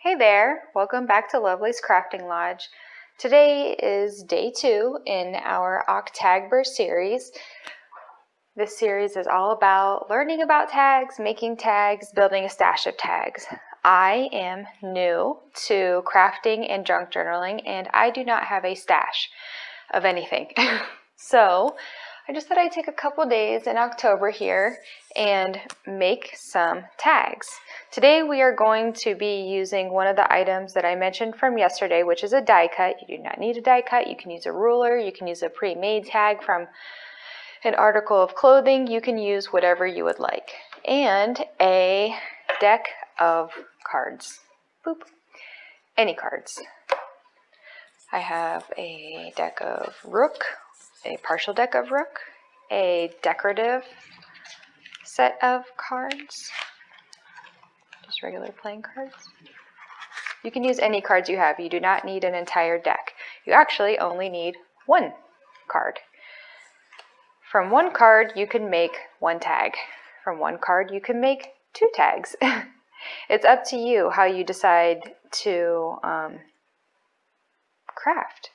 Hey there, welcome back to Lovely's Crafting Lodge. Today is day 2 in our October series. This series is all about learning about tags, making tags, building a stash of tags. I am new to crafting and junk journaling, and I do not have a stash of anything. So I just thought I'd take a couple days in October here and make some tags. Today we are going to be using one of the items that I mentioned from yesterday, which is a die cut. You do not need a die cut. You can use a ruler. You can use a pre-made tag from an article of clothing. You can use whatever you would like. And a deck of cards. Boop. Any cards. I have a deck of rook, a partial deck of rook, a decorative set of cards, just regular playing cards. You can use any cards you have. You do not need an entire deck. You actually only need one card. From one card, you can make one tag. From one card, you can make 2 tags. It's up to you how you decide to craft.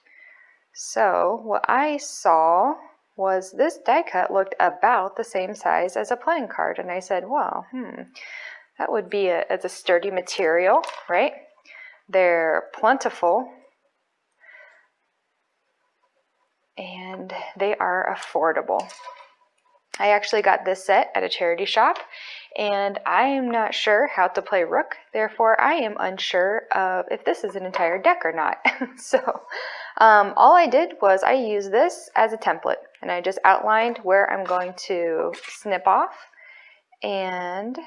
So what I saw was this die cut looked about the same size as a playing card, and I said, well, that would be it's a sturdy material, right? They're plentiful, and they are affordable. I actually got this set at a charity shop, and I am not sure how to play rook. Therefore, I am unsure of if this is an entire deck or not. So all I did was I used this as a template, and I just outlined where I'm going to snip off. And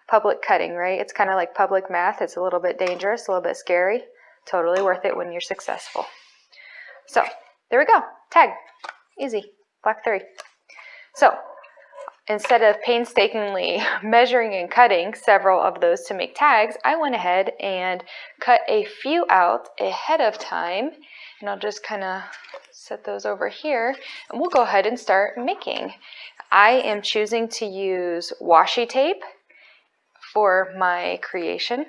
public cutting, right? It's kind of like public math. It's a little bit dangerous, a little bit scary. Totally worth it when you're successful. So there we go. Tag. Easy. Block 3. So instead of painstakingly measuring and cutting several of those to make tags, I went ahead and cut a few out ahead of time. And I'll just kind of set those over here, and we'll go ahead and start making. I am choosing to use washi tape for my creation.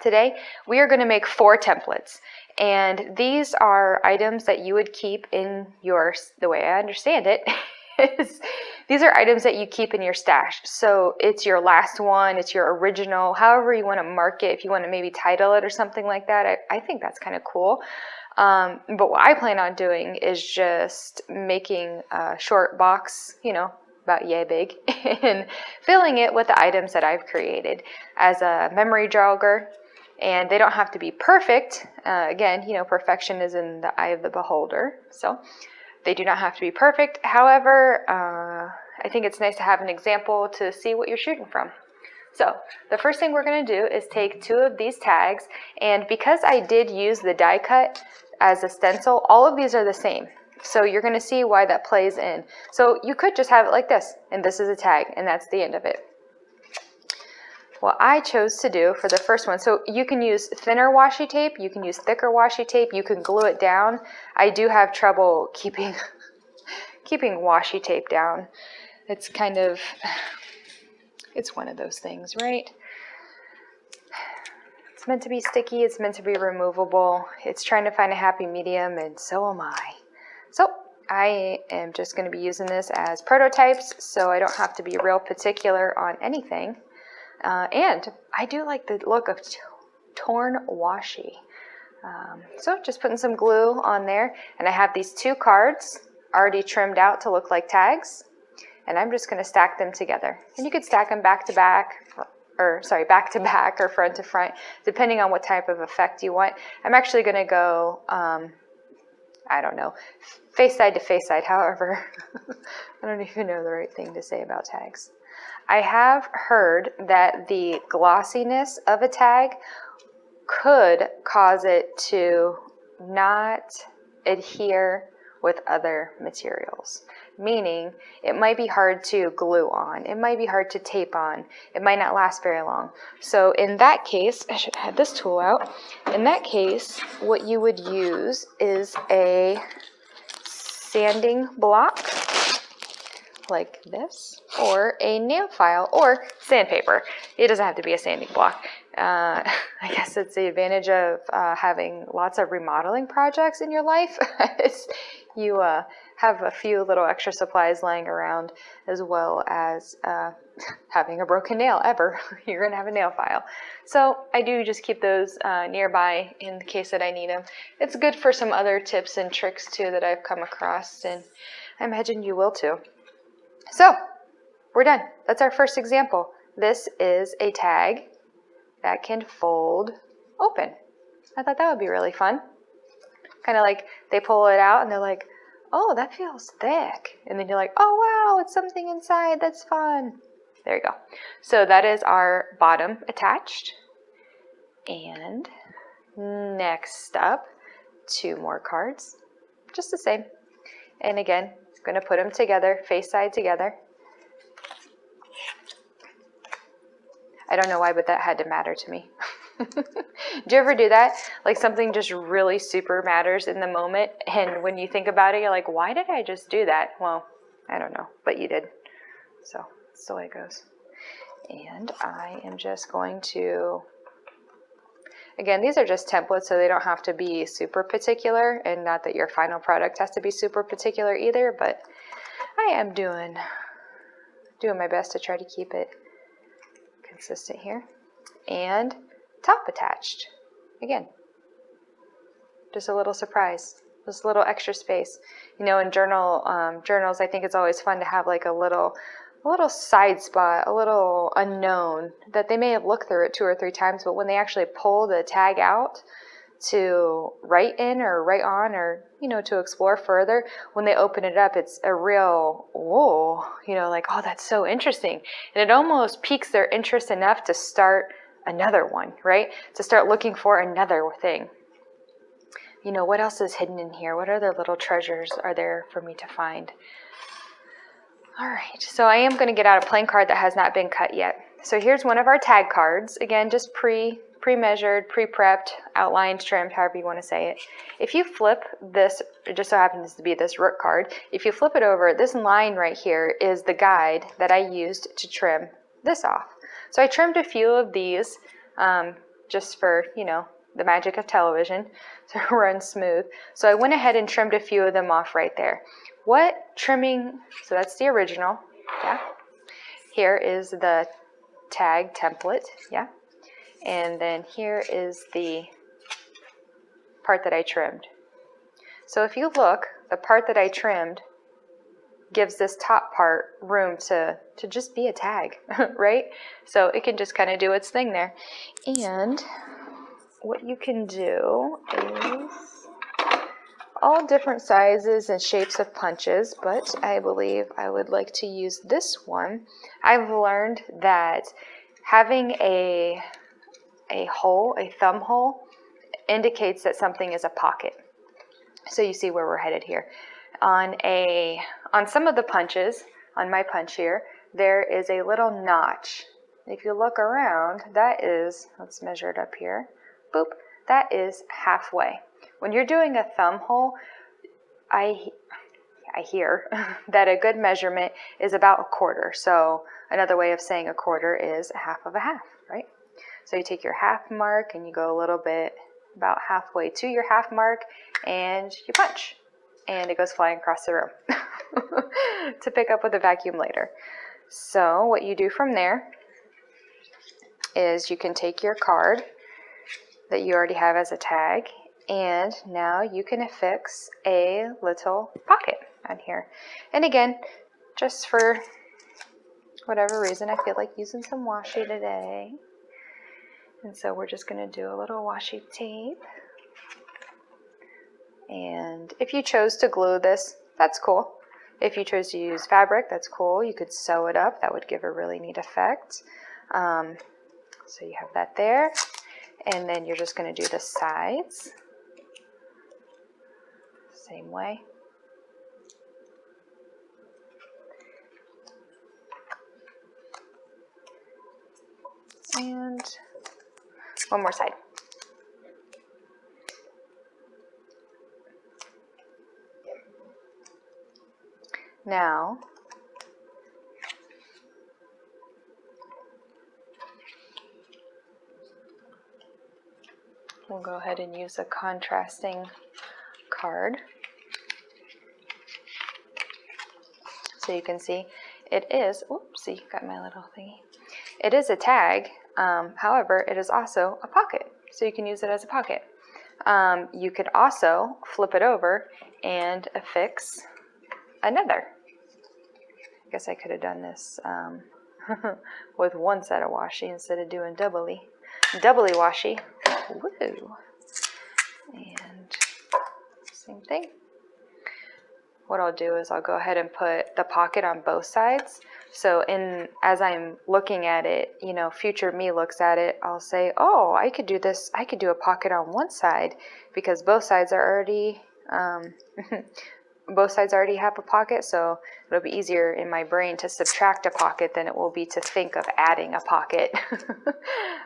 Today, we are going to make 4 templates. And these are items that you would keep in your, the way I understand it, is these are items that you keep in your stash. So it's your last one, it's your original, however you want to mark it, if you want to maybe title it or something like that. I think that's kind of cool. But what I plan on doing is just making a short box, about yay big, and filling it with the items that I've created as a memory jogger. And they don't have to be perfect. Again, perfection is in the eye of the beholder. So they do not have to be perfect. However, I think it's nice to have an example to see what you're shooting from. So the first thing we're going to do is take 2 of these tags. And because I did use the die cut as a stencil, all of these are the same. So you're going to see why that plays in. So you could just have it like this, and this is a tag, and that's the end of it. What I chose to do for the first one, so you can use thinner washi tape, you can use thicker washi tape, you can glue it down. I do have trouble keeping washi tape down. It's kind of, it's one of those things, right? It's meant to be sticky, it's meant to be removable. It's trying to find a happy medium, and so am I. So I am just going to be using this as prototypes, so I don't have to be real particular on anything. And I do like the look of torn washi. So just putting some glue on there, and I have these 2 cards already trimmed out to look like tags, and I'm just going to stack them together. And you could stack them back to back, or back to back or front to front, depending on what type of effect you want. I'm actually going to go, I don't know, face side to face side, however. I don't even know the right thing to say about tags. I have heard that the glossiness of a tag could cause it to not adhere with other materials, meaning it might be hard to glue on, it might be hard to tape on, it might not last very long. So in that case, I should have this tool out. In that case, what you would use is a sanding block, like this, or a nail file, or sandpaper. It doesn't have to be a sanding block. I guess it's the advantage of having lots of remodeling projects in your life. You have a few little extra supplies laying around, as well as having a broken nail ever. You're going to have a nail file. So I do just keep those nearby in the case that I need them. It's good for some other tips and tricks too that I've come across, and I imagine you will too. So we're done. That's our first example. This is a tag that can fold open. I thought that would be really fun. Kind of like they pull it out and they're like, oh, that feels thick. And then you're like, oh, wow, it's something inside. That's fun. There you go. So that is our bottom attached. And next up, 2 more cards. Just the same. And again, I'm going to put them together, face side together. I don't know why, but that had to matter to me. Do you ever do that? Like something just really super matters in the moment, and when you think about it, you're like, why did I just do that? Well, I don't know, but you did. So that's the way it goes. And I am just going to, again, these are just templates, so they don't have to be super particular, and not that your final product has to be super particular either, but I am doing my best to try to keep it consistent here. And top attached. Again, just a little surprise, just a little extra space. You know, in journals, I think it's always fun to have like a little side spot, a little unknown that they may have looked through it 2 or 3 times, but when they actually pull the tag out to write in or write on, or, you know, to explore further, when they open it up, it's a real, whoa, you know, like, oh, that's so interesting. And it almost piques their interest enough to start another one, right? To start looking for another thing. You know, what else is hidden in here? What other little treasures are there for me to find? All right, so I am going to get out a plain card that has not been cut yet. So here's one of our tag cards. Again, just pre-measured, pre-prepped, outlined, trimmed, however you want to say it. If you flip this, it just so happens to be this rook card. If you flip it over, this line right here is the guide that I used to trim this off. So I trimmed a few of these just for, you know, the magic of television to run smooth. So I went ahead and trimmed a few of them off right there. What trimming, so that's the original, yeah. Here is the tag template, yeah. And then here is the part that I trimmed. So if you look, the part that I trimmed gives this top part room to just be a tag, right? So it can just kind of do its thing there. And what you can do is all different sizes and shapes of punches, but I believe I would like to use this one. I've learned that having a hole, a thumb hole, indicates that something is a pocket. So you see where we're headed here. On some of the punches, on my punch here, there is a little notch. If you look around, that is, let's measure it up here, boop, that is halfway. When you're doing a thumb hole, I hear that a good measurement is about 1/4. So another way of saying 1/4 is 1/2 of a half, right? So you take your half mark and you go a little bit about halfway to your half mark and you punch. And it goes flying across the room to pick up with a vacuum later. So what you do from there is you can take your card that you already have as a tag, and now you can affix a little pocket on here. And again, just for whatever reason, I feel like using some washi today. And so we're just going to do a little washi tape. And if you chose to glue this, that's cool. If you chose to use fabric, that's cool. You could sew it up. That would give a really neat effect. So you have that there. And then you're just going to do the sides. Same way. And one more side. Now, We'll go ahead and use a contrasting card. So you can see it is, oopsie, got my little thingy. It is a tag, however, it is also a pocket. So you can use it as a pocket. You could also flip it over and affix another. I guess I could have done this with one set of washi instead of doing doubly washi. Woo! And same thing. What I'll do is I'll go ahead and put the pocket on both sides. So as I'm looking at it, you know, future me looks at it, I'll say, oh, I could do this. I could do a pocket on one side because both sides are already both sides already have a pocket, so it'll be easier in my brain to subtract a pocket than it will be to think of adding a pocket.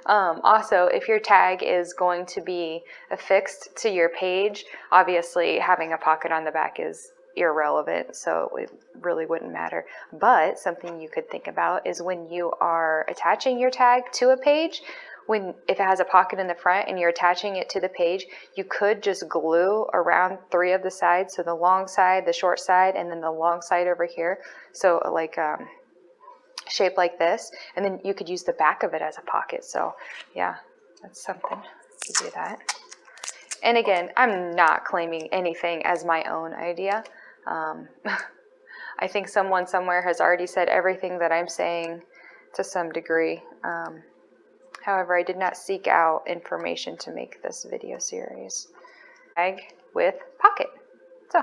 Also, if your tag is going to be affixed to your page, obviously having a pocket on the back is irrelevant, so it really wouldn't matter. But something you could think about is when you are attaching your tag to a page, if it has a pocket in the front and you're attaching it to the page, you could just glue around 3 of the sides, so the long side, the short side, and then the long side over here, so like shape like this, and then you could use the back of it as a pocket. So yeah, that's something to do that. And again, I'm not claiming anything as my own idea. I think someone somewhere has already said everything that I'm saying to some degree. However, I did not seek out information to make this video series. Tag with pocket. So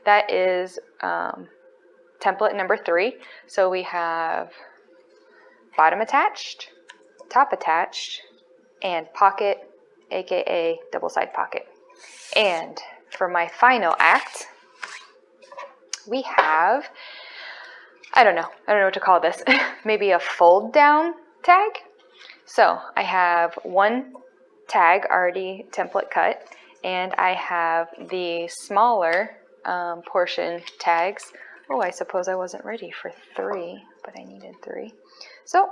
that is template number 3. So we have bottom attached, top attached, and pocket, aka double side pocket. And for my final act, we have, I don't know what to call this, maybe a fold down tag. So I have one tag already template cut, and I have the smaller portion tags. Oh, I suppose I wasn't ready for 3, but I needed 3. So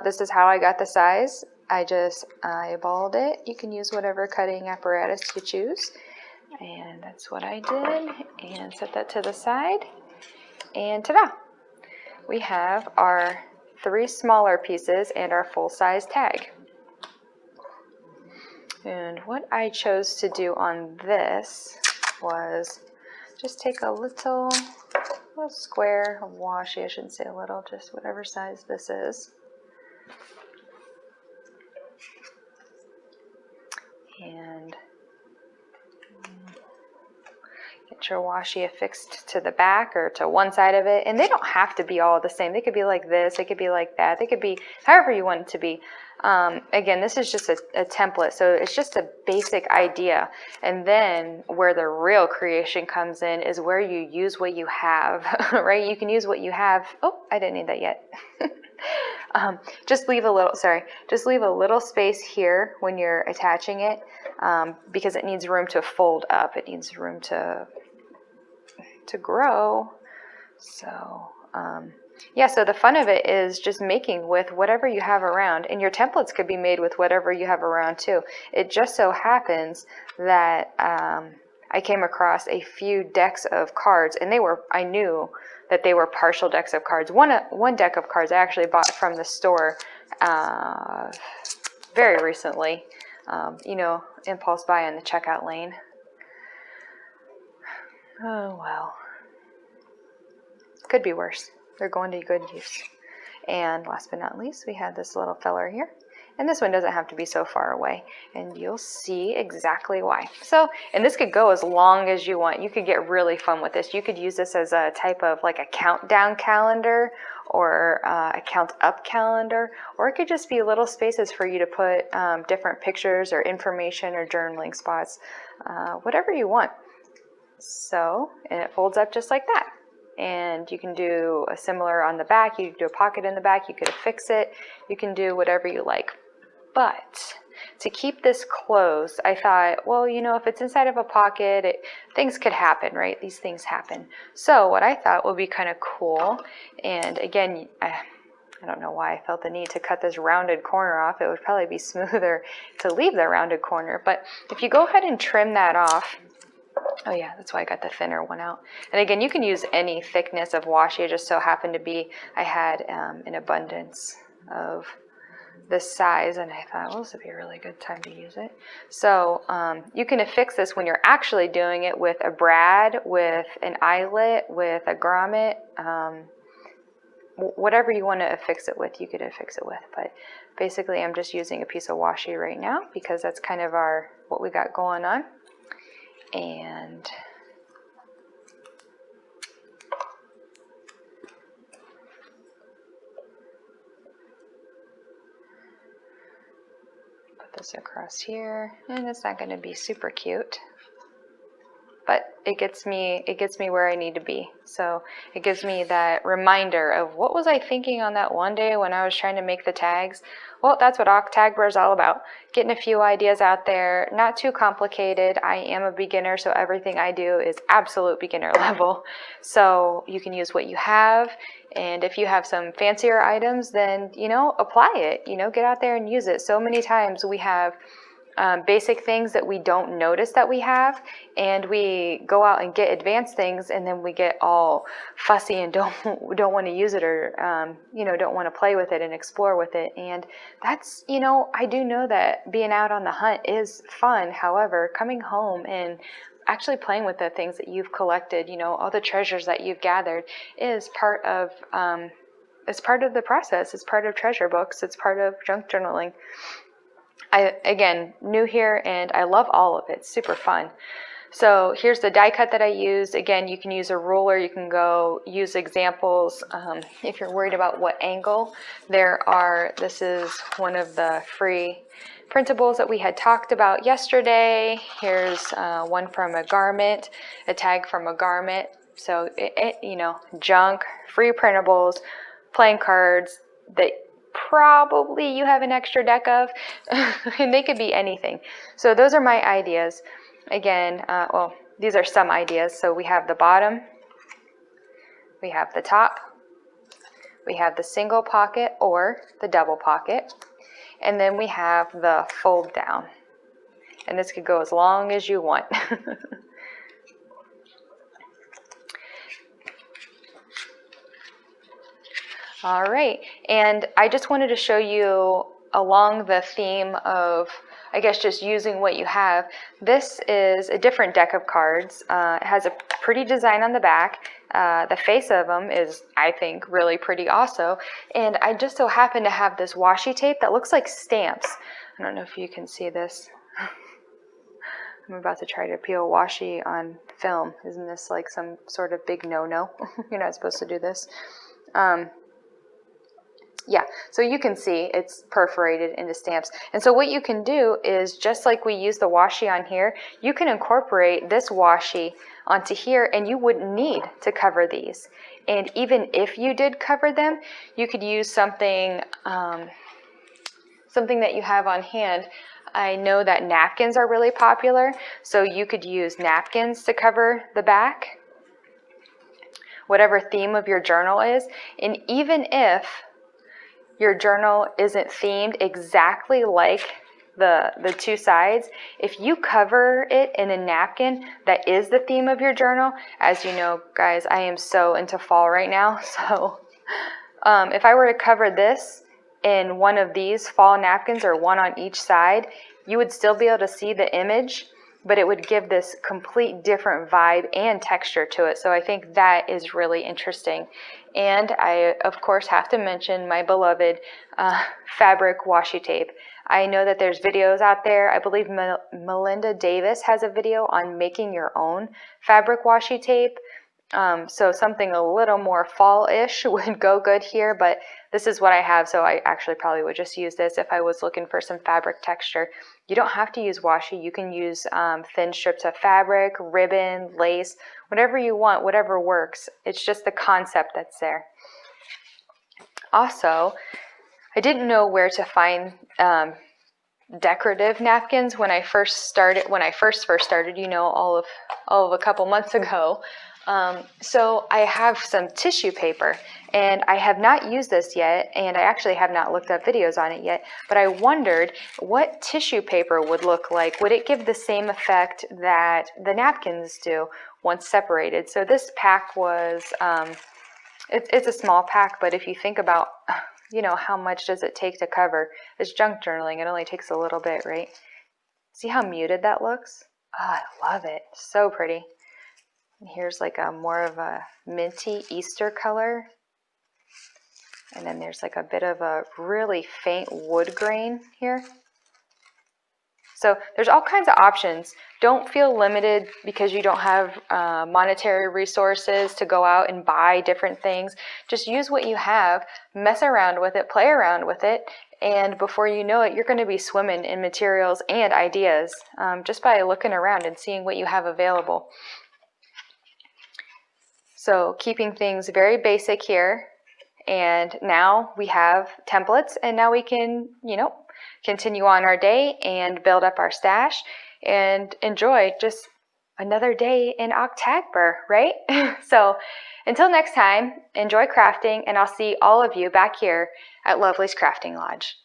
this is how I got the size. I just eyeballed it. You can use whatever cutting apparatus you choose. And that's what I did. And set that to the side. And ta-da! We have our 3 smaller pieces and our full-size tag. And what I chose to do on this was just take a little square of washi. I shouldn't say a little, just whatever size this is. And get your washi affixed to the back or to one side of it. And they don't have to be all the same. They could be like this, they could be like that, they could be however you want it to be. Again, this is just a template, so it's just a basic idea. And then where the real creation comes in is where you use what you have, right? You can use what you have. Oh, I didn't need that yet. Just leave a little space here when you're attaching it, because it needs room to fold up. It needs room to grow. So yeah, so the fun of it is just making with whatever you have around, and your templates could be made with whatever you have around too. It just so happens that I came across a few decks of cards, and I knew that they were partial decks of cards. One deck of cards I actually bought from the store very recently. You know, impulse buy in the checkout lane. Oh well, could be worse. They're going to good use. And last but not least, we have this little feller here. And this one doesn't have to be so far away. And you'll see exactly why. So, and this could go as long as you want. You could get really fun with this. You could use this as a type of like a countdown calendar or a count up calendar. Or it could just be little spaces for you to put different pictures or information or journaling spots. Whatever you want. So, and it folds up just like that. And you can do a similar on the back. You can do a pocket in the back. You could affix it. You can do whatever you like. But to keep this closed, I thought, well, you know, if it's inside of a pocket, things could happen, right? These things happen. So what I thought would be kind of cool, and again, I don't know why I felt the need to cut this rounded corner off. It would probably be smoother to leave the rounded corner. But if you go ahead and trim that off, oh yeah, that's why I got the thinner one out. And again, you can use any thickness of washi. It just so happened to be, I had an abundance of this size, and I thought, well, this would be a really good time to use it. So you can affix this when you're actually doing it with a brad, with an eyelet, with a grommet, whatever you want to affix it with, you could affix it with. But basically, I'm just using a piece of washi right now because that's kind of what we got going on. And put this across here, and it's not going to be super cute, but it gets me where I need to be. So it gives me that reminder of what was I thinking on that one day when I was trying to make the tags. Well, that's what Octagbar is all about. Getting a few ideas out there, not too complicated. I am a beginner, so everything I do is absolute beginner level. So you can use what you have, and if you have some fancier items, then, you know, apply it. You know, get out there and use it. So many times we have basic things that we don't notice that we have, and we go out and get advanced things, and then we get all fussy and don't want to use it, or you know, don't want to play with it and explore with it. And that's, you know, I do know that being out on the hunt is fun. However, coming home and actually playing with the things that you've collected, you know, all the treasures that you've gathered, is part of it's part of the process. It's part of treasure books. It's part of junk journaling. Again, new here, and I love all of it. It's super fun. So here's the die cut that I used. Again, you can use a ruler. You can go use examples if you're worried about what angle. This is one of the free printables that we had talked about yesterday. Here's one from a garment, a tag from a garment. So, you know, junk, free printables, playing cards that probably you have an extra deck of, and they could be anything. So those are my ideas. Again, well, these are some ideas. So we have the bottom, we have the top, we have the single pocket or the double pocket, and then we have the fold down. And this could go as long as you want. All right, and I just wanted to show you along the theme of, I guess, just using what you have. This is a different deck of cards. It has a pretty design on the back. The face of them is, I think, really pretty also. And I just so happen to have this washi tape that looks like stamps. I don't know if you can see this. I'm about to try to peel washi on film. Isn't this like some sort of big no-no? You're not supposed to do this. Yeah, so you can see it's perforated into stamps. And so what you can do is, just like we use the washi on here, you can incorporate this washi onto here, and you wouldn't need to cover these. And even if you did cover them, you could use something, something that you have on hand. I know that napkins are really popular, so you could use napkins to cover the back, whatever theme of your journal is. And even if your journal isn't themed exactly like the two sides, if you cover it in a napkin that is the theme of your journal, as you know, guys, I am so into fall right now. So if I were to cover this in one of these fall napkins, or one on each side, you would still be able to see the image, but it would give this complete different vibe and texture to it. So I think that is really interesting. And I, of course, have to mention my beloved fabric washi tape. I know that there's videos out there. I believe Melinda Davis has a video on making your own fabric washi tape. So something a little more fall-ish would go good here, but this is what I have, so I actually probably would just use this if I was looking for some fabric texture. You don't have to use washi. You can use thin strips of fabric, ribbon, lace, whatever you want, whatever works. It's just the concept that's there. Also, I didn't know where to find decorative napkins when I first started. You know, all of a couple months ago. So I have some tissue paper, and I have not used this yet, and I actually have not looked up videos on it yet, but I wondered what tissue paper would look like. Would it give the same effect that the napkins do once separated? So this pack was, it's a small pack, but if you think about, how much does it take to cover? It's junk journaling. It only takes a little bit, right? See how muted that looks? Oh, I love it. So pretty. And here's like a more of a minty Easter color. And then there's like a bit of a really faint wood grain here. So there's all kinds of options. Don't feel limited because you don't have monetary resources to go out and buy different things. Just use what you have, mess around with it, play around with it, and before you know it, you're going to be swimming in materials and ideas just by looking around and seeing what you have available. So keeping things very basic here, and now we have templates, and now we can, continue on our day and build up our stash and enjoy just another day in October, right? So until next time, enjoy crafting, and I'll see all of you back here at Lovely's Crafting Lodge.